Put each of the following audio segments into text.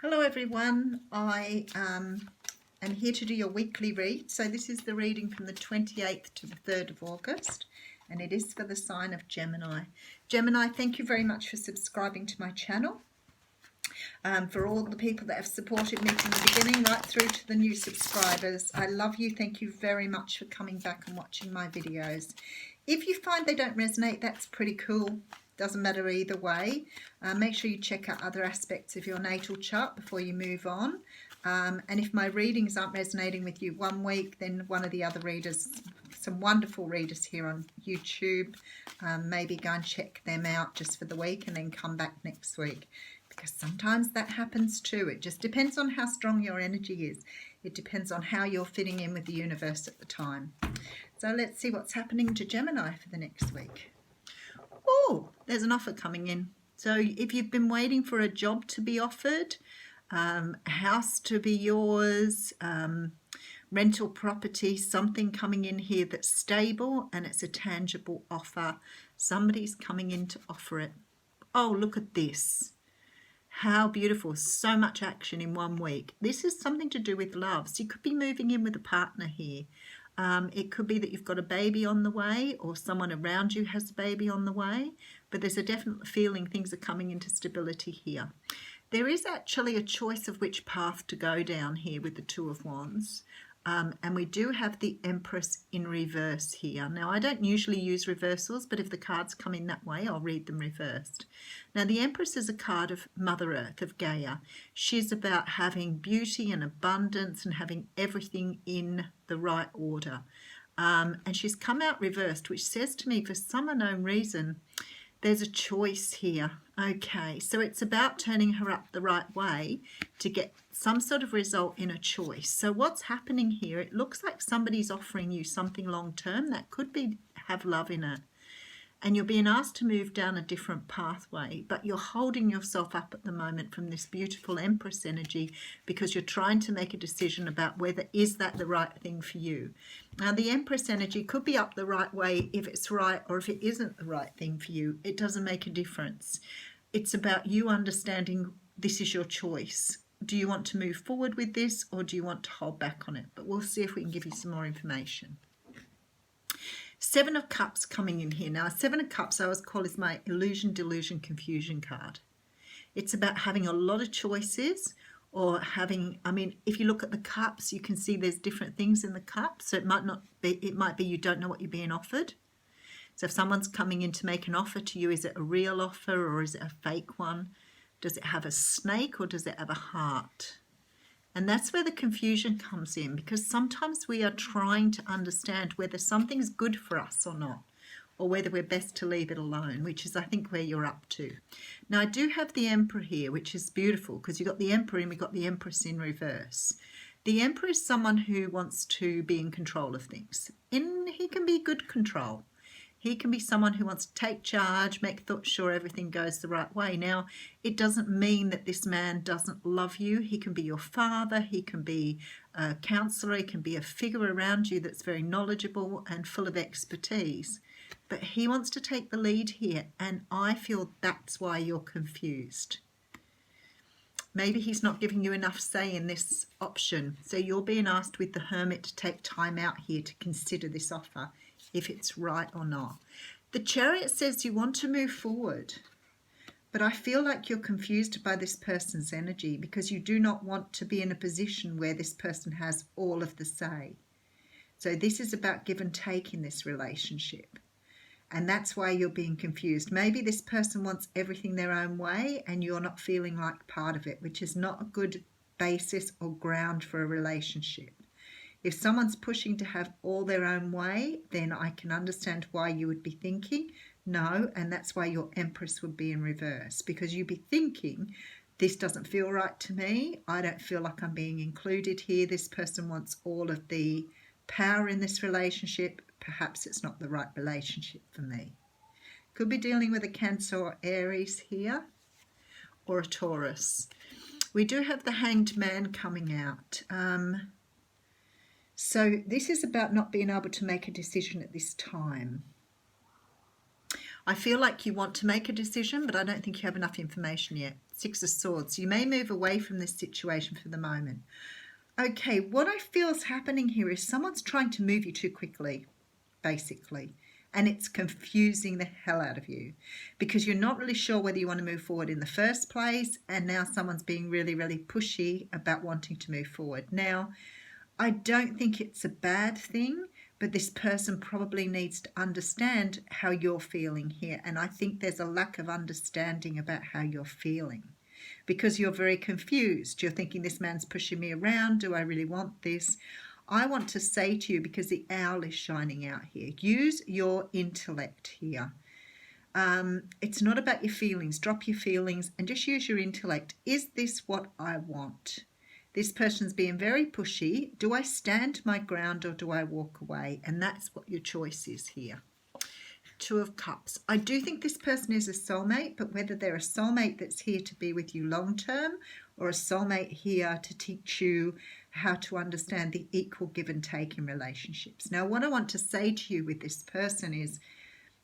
Hello everyone, I am here to do your weekly read. So this is the reading from the 28th to the 3rd of August, and it is for the sign of Gemini. Gemini, thank you very much for subscribing to my channel. For all the people that have supported me from the beginning right through to the new subscribers, I love you. Thank you very much for coming back and watching my videos. If you find they don't resonate, that's pretty cool. Doesn't matter either way. Make sure you check out other aspects of your natal chart before you move on. And if my readings aren't resonating with you one week, then one of the other readers, some wonderful readers here on YouTube, maybe go and check them out just for the week and then come back next week. Because sometimes that happens too. It just depends on how strong your energy is. It depends on how you're fitting in with the universe at the time. So let's see what's happening to Gemini for the next week. Oh, there's an offer coming in. So if you've been waiting for a job to be offered, a house to be yours, rental property, something coming in here that's stable and it's a tangible offer. Somebody's coming in to offer it. Oh, look at this. How beautiful. So much action in 1 week. This is something to do with love. So you could be moving in with a partner here. It could be that you've got a baby on the way or someone around you has a baby on the way, but there's a definite feeling things are coming into stability here. There is actually a choice of which path to go down here with the Two of Wands. And we do have the Empress in reverse here. Now, I don't usually use reversals, but if the cards come in that way, I'll read them reversed. Now, the Empress is a card of Mother Earth, of Gaia. She's about having beauty and abundance and having everything in the right order. And she's come out reversed, which says to me, for some unknown reason, there's a choice here. Okay, so it's about turning her up the right way to get some sort of result in a choice. So what's happening here, it looks like somebody's offering you something long term that could be have love in it. And you're being asked to move down a different pathway, but you're holding yourself up at the moment from this beautiful Empress energy because you're trying to make a decision about whether is that the right thing for you. Now, the Empress energy could be up the right way if it's right, or if it isn't the right thing for you. It doesn't make a difference. It's about you understanding this is your choice. Do you want to move forward with this, or do you want to hold back on it? But we'll see if we can give you some more information. Seven of Cups coming in here. Now, Seven of Cups I always call is my illusion, delusion, confusion card. It's about having a lot of choices, or having, I mean, if you look at the cups, you can see there's different things in the cups. So it might be you don't know what you're being offered. So if someone's coming in to make an offer to you, is it a real offer or is it a fake one? Does it have a snake or does it have a heart? And that's where the confusion comes in, because sometimes we are trying to understand whether something's good for us or not, or whether we're best to leave it alone, which is, I think, where you're up to. Now, I do have the Emperor here, which is beautiful, because you've got the Emperor and we've got the Empress in reverse. The Emperor is someone who wants to be in control of things. He can be good control. He can be someone who wants to take charge, make sure everything goes the right way. Now, it doesn't mean that this man doesn't love you. He can be your father. He can be a counsellor. He can be a figure around you that's very knowledgeable and full of expertise. But he wants to take the lead here, and I feel that's why you're confused. Maybe he's not giving you enough say in this option. So you're being asked with the Hermit to take time out here to consider this offer, if it's right or not. The Chariot says you want to move forward, but I feel like you're confused by this person's energy because you do not want to be in a position where this person has all of the say. So this is about give and take in this relationship. And that's why you're being confused. Maybe this person wants everything their own way and you're not feeling like part of it, which is not a good basis or ground for a relationship. If someone's pushing to have all their own way, then I can understand why you would be thinking no, and that's why your Empress would be in reverse, because you'd be thinking, this doesn't feel right to me. I don't feel like I'm being included here. This person wants all of the power in this relationship. Perhaps it's not the right relationship for me. Could be dealing with a Cancer or Aries here, or a Taurus. We do have the Hanged Man coming out. So this is about not being able to make a decision at this time. I feel like you want to make a decision, but I don't think you have enough information yet. Six of Swords. You may move away from this situation for the moment. Okay, what I feel is happening here is someone's trying to move you too quickly, basically. And it's confusing the hell out of you because you're not really sure whether you want to move forward in the first place. And now someone's being really, really pushy about wanting to move forward. Now, I don't think it's a bad thing, but this person probably needs to understand how you're feeling here. And I think there's a lack of understanding about how you're feeling because you're very confused. You're thinking, this man's pushing me around. Do I really want this? I want to say to you, because the owl is shining out here, use your intellect here. It's not about your feelings. Drop your feelings and just use your intellect. Is this what I want? This person's being very pushy. Do I stand my ground or do I walk away? And that's what your choice is here. Two of Cups. I do think this person is a soulmate, but whether they're a soulmate that's here to be with you long term or a soulmate here to teach you how to understand the equal give and take in relationships. Now, what I want to say to you with this person is,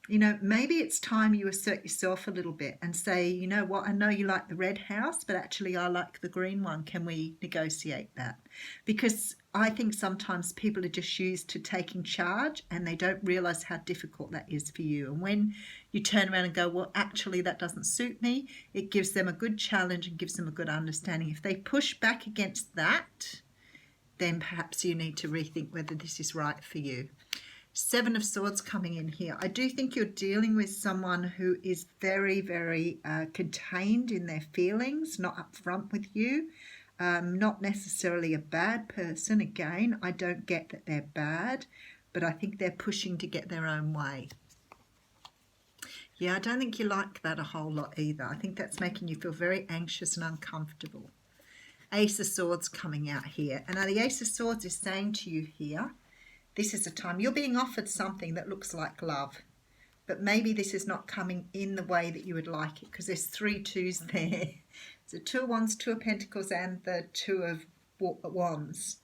you know, maybe it's time you assert yourself a little bit and say, you know what, I know you like the red house, but actually I like the green one. Can we negotiate that? Because I think sometimes people are just used to taking charge and they don't realize how difficult that is for you. And when you turn around and go, well, actually that doesn't suit me, it gives them a good challenge and gives them a good understanding. If they push back against that, then perhaps you need to rethink whether this is right for you. Seven of Swords coming in here. I do think you're dealing with someone who is very, very contained in their feelings, not upfront with you. Not necessarily a bad person. Again, I don't get that they're bad, but I think they're pushing to get their own way. Yeah, I don't think you like that a whole lot either. I think that's making you feel very anxious and uncomfortable. Ace of Swords coming out here. And now the Ace of Swords is saying to you here, this is a time you're being offered something that looks like love, but maybe this is not coming in the way that you would like it because there's 3 twos there. So 2 of Wands, 2 of Pentacles, and the 2 of Wands.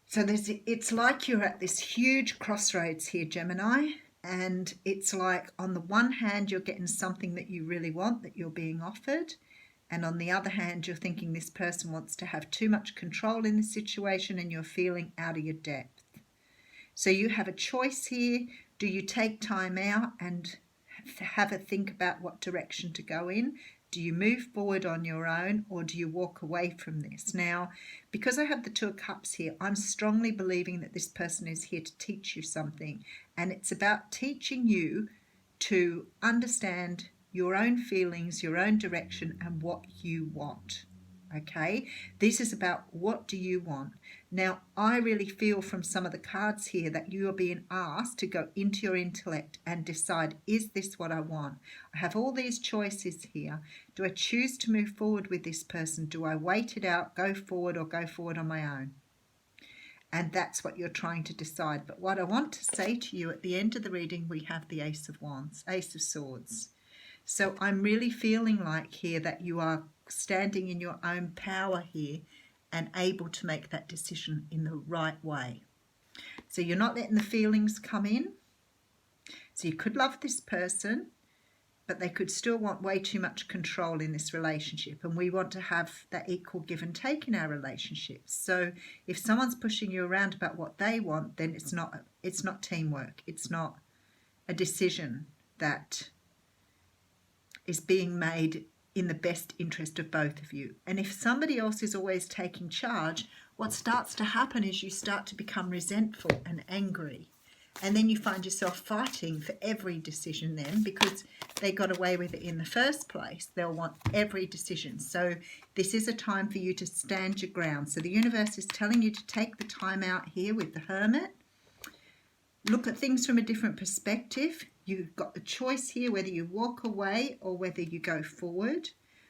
So it's like you're at this huge crossroads here, Gemini, and it's like on the one hand you're getting something that you really want, that you're being offered, and on the other hand you're thinking this person wants to have too much control in the situation and you're feeling out of your depth. So you have a choice here. Do you take time out and have a think about what direction to go in? Do you move forward on your own or do you walk away from this? Now, because I have the 2 of Cups here, I'm strongly believing that this person is here to teach you something, and it's about teaching you to understand your own feelings, your own direction, and what you want. Okay, this is about what do you want. Now, I really feel from some of the cards here that you are being asked to go into your intellect and decide, is this what I want? I have all these choices here. Do I choose to move forward with this person? Do I wait it out, go forward, or go forward on my own? And that's what you're trying to decide. But what I want to say to you at the end of the reading, we have the Ace of Wands, Ace of Swords. So I'm really feeling like here that you are standing in your own power here and able to make that decision in the right way. So you're not letting the feelings come in. So you could love this person, but they could still want way too much control in this relationship. And we want to have that equal give and take in our relationships. So if someone's pushing you around about what they want, then it's not teamwork. It's not a decision that is being made in the best interest of both of you. And if somebody else is always taking charge, what starts to happen is you start to become resentful and angry. And then you find yourself fighting for every decision then because they got away with it in the first place. They'll want every decision. So this is a time for you to stand your ground. So the universe is telling you to take the time out here with the Hermit. Look at things from a different perspective. You've got the choice here whether you walk away or whether you go forward.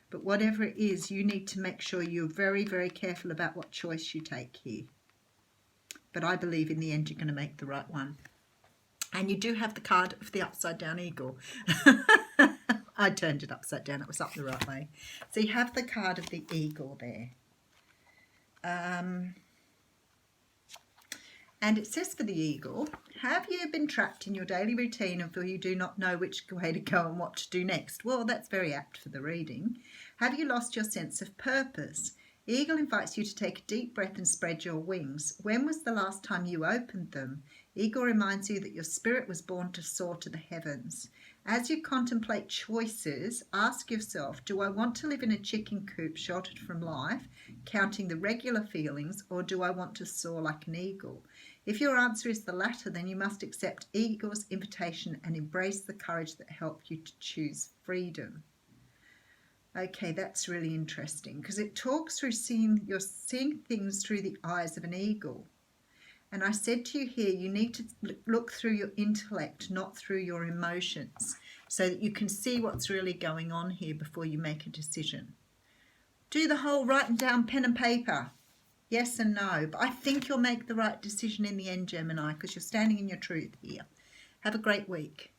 But whatever it is, you need to make sure you're very, very careful about what choice you take here. But I believe in the end you're going to make the right one. And you do have the card of the upside down eagle. I turned it upside down. It was up the right way. So you have the card of the eagle there. And it says for the eagle, have you been trapped in your daily routine and feel you do not know which way to go and what to do next? Well, that's very apt for the reading. Have you lost your sense of purpose? Eagle invites you to take a deep breath and spread your wings. When was the last time you opened them? Eagle reminds you that your spirit was born to soar to the heavens. As you contemplate choices, ask yourself, do I want to live in a chicken coop sheltered from life, counting the regular feelings, or do I want to soar like an eagle? If your answer is the latter, then you must accept Eagle's invitation and embrace the courage that helped you to choose freedom. Okay, that's really interesting because it talks through you're seeing things through the eyes of an eagle. And I said to you here, you need to look through your intellect, not through your emotions, so that you can see what's really going on here before you make a decision. Do the whole writing down pen and paper. Yes and no. But I think you'll make the right decision in the end, Gemini, because you're standing in your truth here. Have a great week.